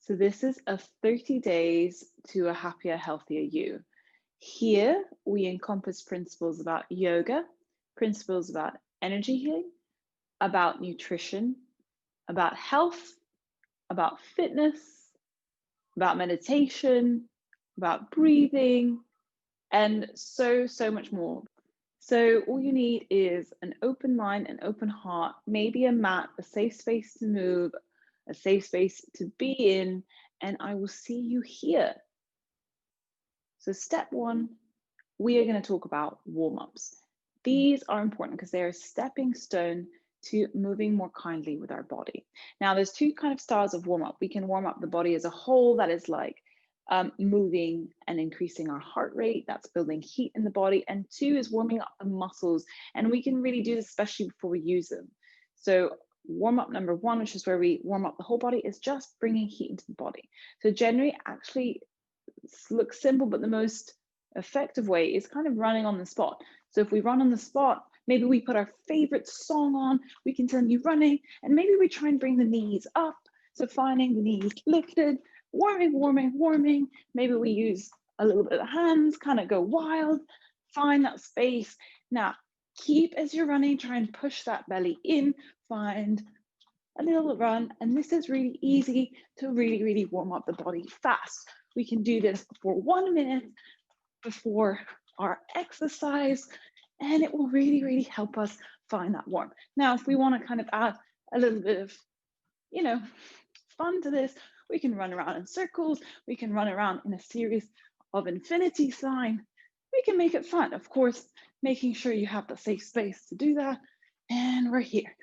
So this is a 30 days to a happier, healthier you. Here we encompass principles about yoga, principles about energy healing, about nutrition, about health, about fitness, about meditation, about breathing, and so much more. So all you need is an open mind, an open heart, maybe a mat, a safe space to move, a safe space to be in, and I will see you here. So step one, we are going to talk about warm-ups. These are important because they are a stepping stone to moving more kindly with our body. Now, there's two kind of styles of warm-up. We can warm up the body as a whole, that is like moving and increasing our heart rate. That's building heat in the body. And two is warming up the muscles. And we can really do this especially before we use them. So warm up number one, which is where we warm up the whole body, is just bringing heat into the body. So generally actually looks simple, but the most effective way is kind of running on the spot. So if we run on the spot, maybe we put our favorite song on, we continue running, and maybe we try and bring the knees up. So finding the knees lifted, warming. Maybe we use a little bit of the hands, kind of go wild, find that space. Now, keep as you're running, try and push that belly in, find a little run. And this is really easy to really warm up the body fast. We can do this for 1 minute before our exercise, and it will really help us find that warmth. Now, if we want to kind of add a little bit of, fun to this, we can run around in circles, we can run around in a series of infinity sign. We can make it fun, of course, making sure you have the safe space to do that. And we're here.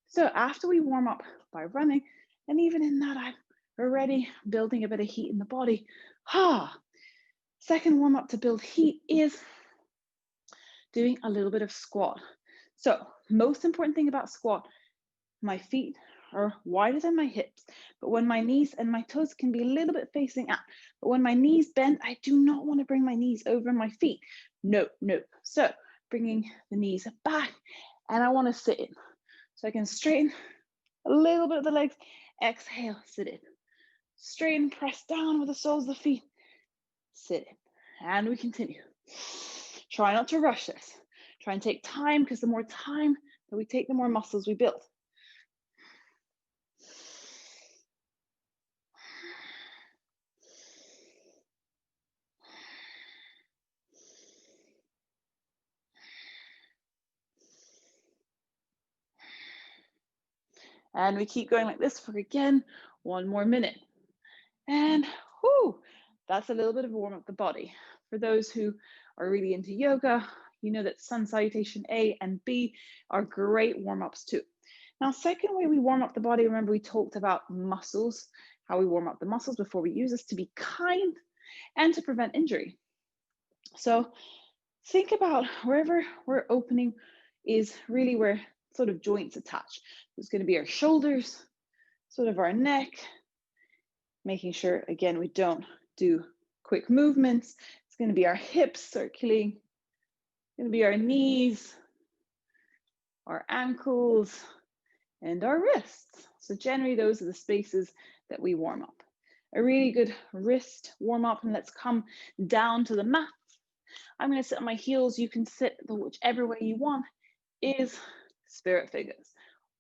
So after we warm up by running, and even in that, I'm already building a bit of heat in the body. Second warm up to build heat is doing a little bit of squat. So most important thing about squat, my feet are wider than my hips, but when my knees and my toes can be a little bit facing out, but when my knees bend, I do not want to bring my knees over my feet. No. So bringing the knees back, and I want to sit in. So I can straighten a little bit of the legs, exhale, sit in. Straighten, press down with the soles of the feet, sit in. And we continue. Try not to rush this. Try and take time, because the more time that we take, the more muscles we build. And we keep going like this for, again, 1 more minute. And that's a little bit of a warm up the body. For those who are really into yoga, you know that sun salutation A and B are great warm-ups too. Now, second way we warm up the body, remember we talked about muscles, how we warm up the muscles before we use this to be kind and to prevent injury. So think about wherever we're opening is really where sort of joints attach. It's going to be our shoulders, sort of our neck, making sure, again, we don't do quick movements. It's going to be our hips circulating. It's going to be our knees, our ankles, and our wrists. So generally, those are the spaces that we warm up. A really good wrist warm up, and let's come down to the mat. I'm going to sit on my heels. You can sit whichever way you want, is spirit fingers.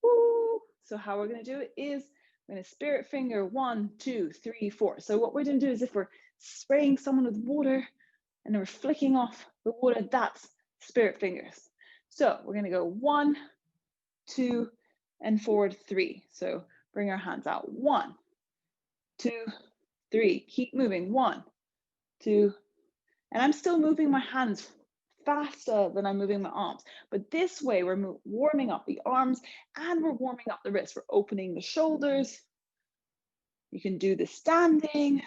Woo! So how we're going to do it is we're going to spirit finger 1, 2, 3, 4. So what we're going to do is if we're spraying someone with water and we're flicking off the water, that's spirit fingers. So we're going to go 1, 2, and forward 3. So bring our hands out. 1, 2, 3. Keep moving. 1, 2, and I'm still moving my hands faster than I'm moving my arms. But this way, we're warming up the arms and we're warming up the wrists. We're opening the shoulders. You can do this standing.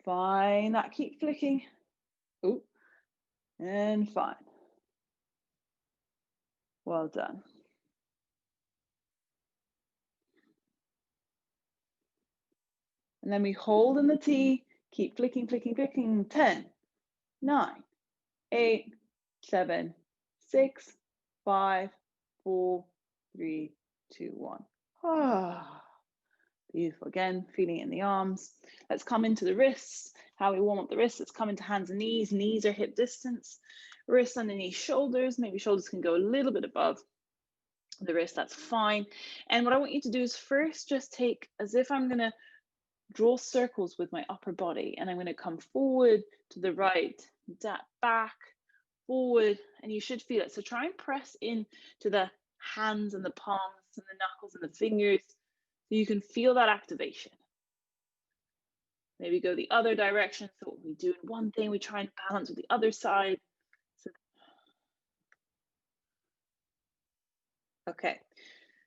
Fine, that keep flicking. Ooh, and fine. Well done. And then we hold in the T, keep flicking. 10, 9, 8, 7, 6, 5, 4, 3, 2, 1. Beautiful. Again, feeling it in the arms. Let's come into the wrists. How we warm up the wrists. Let's come into hands and knees. Knees are hip distance. Wrists underneath shoulders. Maybe shoulders can go a little bit above the wrist. That's fine. And what I want you to do is first just take as if I'm going to draw circles with my upper body, and I'm going to come forward to the right, back, forward, and you should feel it. So try and press in to the hands and the palms and the knuckles and the fingers so you can feel that activation. Maybe go the other direction. So we do one thing, we try and balance with the other side. So, okay.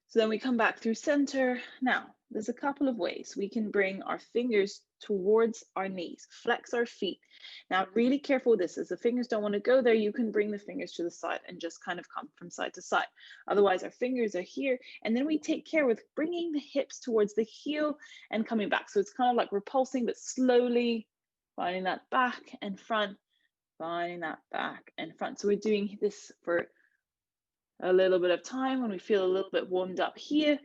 So then we come back through center. Now, there's a couple of ways we can bring our fingers towards our knees, flex our feet. Now, really careful with this, as the fingers don't want to go there, you can bring the fingers to the side and just kind of come from side to side. Otherwise, our fingers are here. And then we take care with bringing the hips towards the heel and coming back. So it's kind of like repulsing, but slowly finding that back and front, finding that back and front. So we're doing this for a little bit of time. When we feel a little bit warmed up here,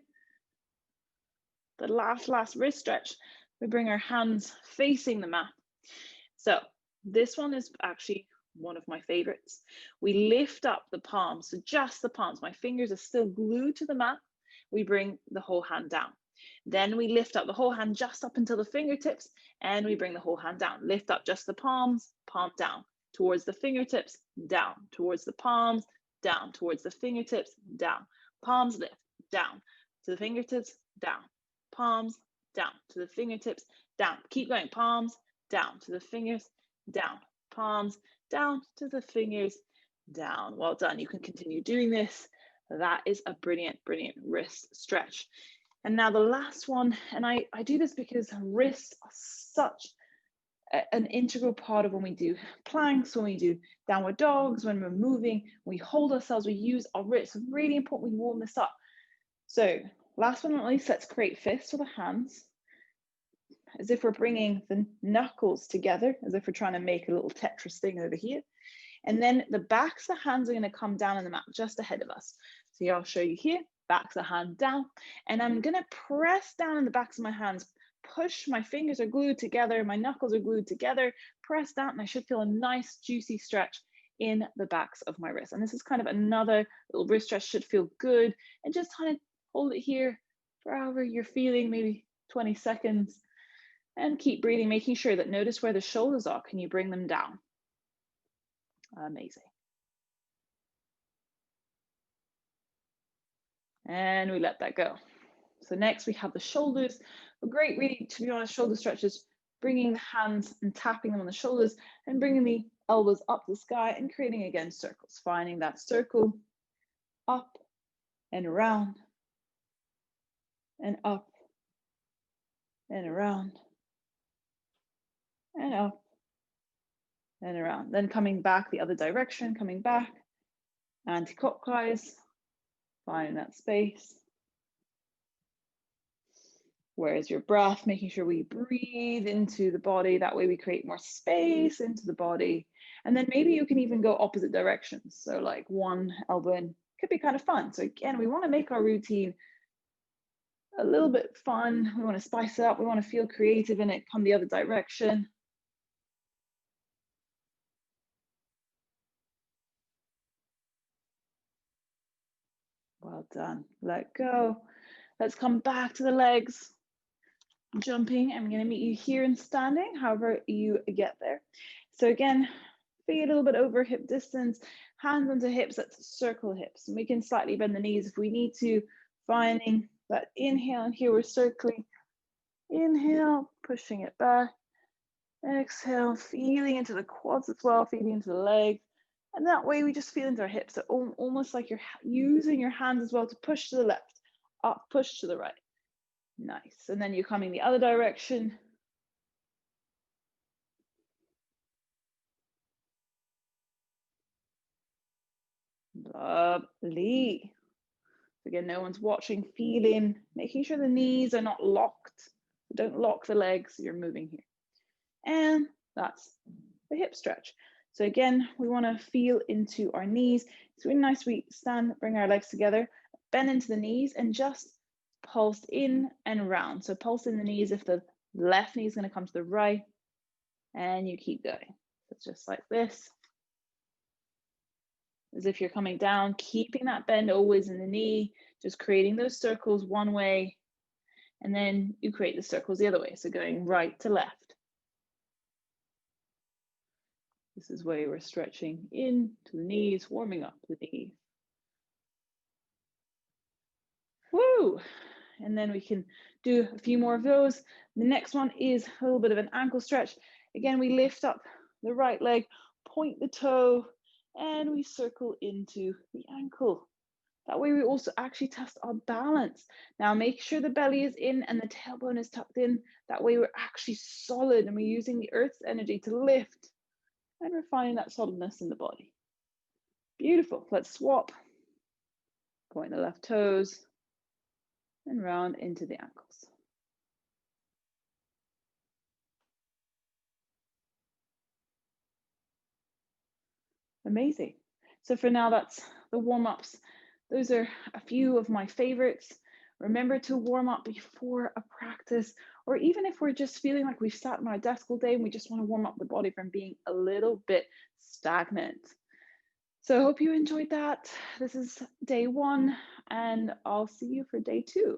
the last wrist stretch, we bring our hands facing the mat. So this one is actually one of my favorites. We lift up the palms, so just the palms. My fingers are still glued to the mat. We bring the whole hand down. Then we lift up the whole hand just up until the fingertips, and we bring the whole hand down. Lift up just the palms, palm down, towards the fingertips, down, towards the palms, down, towards the fingertips, down, palms lift, down, to the fingertips, down, palms, down, to the fingertips, down. Keep going, palms, down, to the fingers, down, palms, down, to the fingers, down. Well done. You can continue doing this. That is a brilliant, brilliant wrist stretch. And now the last one, and I do this because wrists are such an integral part of when we do planks, when we do downward dogs, when we're moving, we hold ourselves, we use our wrists. It's really important we warm this up. So last but not least, let's create fists with the hands, as if we're bringing the knuckles together, as if we're trying to make a little Tetris thing over here. And then the backs of the hands are going to come down on the mat just ahead of us. So here, I'll show you here, backs of the hand down, and I'm going to press down in the backs of my hands, push, my fingers are glued together, my knuckles are glued together, press down, and I should feel a nice juicy stretch in the backs of my wrists. And this is kind of another little wrist stretch, should feel good, and just kind of hold it here for however you're feeling, maybe 20 seconds, and keep breathing, making sure that notice where the shoulders are. Can you bring them down? Amazing. And we let that go. So next we have the shoulders. A great, really, to be honest, shoulder stretches, bringing the hands and tapping them on the shoulders and bringing the elbows up to the sky and creating again circles, finding that circle up and around and up and around and up and around. Then coming back the other direction, coming back anti-clockwise, finding that space. Where's your breath? Making sure we breathe into the body. That way we create more space into the body. And then maybe you can even go opposite directions. So like one elbow in could be kind of fun. So again, we want to make our routine a little bit fun. We want to spice it up. We want to feel creative in it. Come the other direction. Well done. Let go. Let's come back to the legs. Jumping. I'm going to meet you here in standing, however you get there. So again, feet a little bit over hip distance, hands onto hips, let's circle hips. And we can slightly bend the knees if we need to, finding that inhale, and here we're circling. Inhale, pushing it back. Exhale, feeling into the quads as well, feeling into the legs. And that way we just feel into our hips, so almost like you're using your hands as well to push to the left, up, push to the right. Nice. And then you're coming the other direction. Lovely. Again, no one's watching, feeling, making sure the knees are not locked. Don't lock the legs, you're moving here. And that's the hip stretch. So again, we want to feel into our knees. It's really nice we stand, bring our legs together, bend into the knees, and just Pulse in and round. So pulse in the knees if the left knee is going to come to the right, and you keep going. It's just like this. As if you're coming down, keeping that bend always in the knee, just creating those circles one way, and then you create the circles the other way. So going right to left. This is where we're stretching in to the knees, warming up the knees. Woo! And then we can do a few more of those. The next one is a little bit of an ankle stretch. Again, we lift up the right leg, point the toe, and we circle into the ankle. That way we also actually test our balance. Now make sure the belly is in and the tailbone is tucked in. That way we're actually solid and we're using the earth's energy to lift, and we're finding that solidness in the body. Beautiful. Let's swap. Point the left toes and round into the ankles. Amazing. So for now, that's the warm-ups. Those are a few of my favorites. Remember to warm up before a practice, or even if we're just feeling like we've sat on our desk all day and we just want to warm up the body from being a little bit stagnant. So I hope you enjoyed that. This is day 1, and I'll see you for day 2.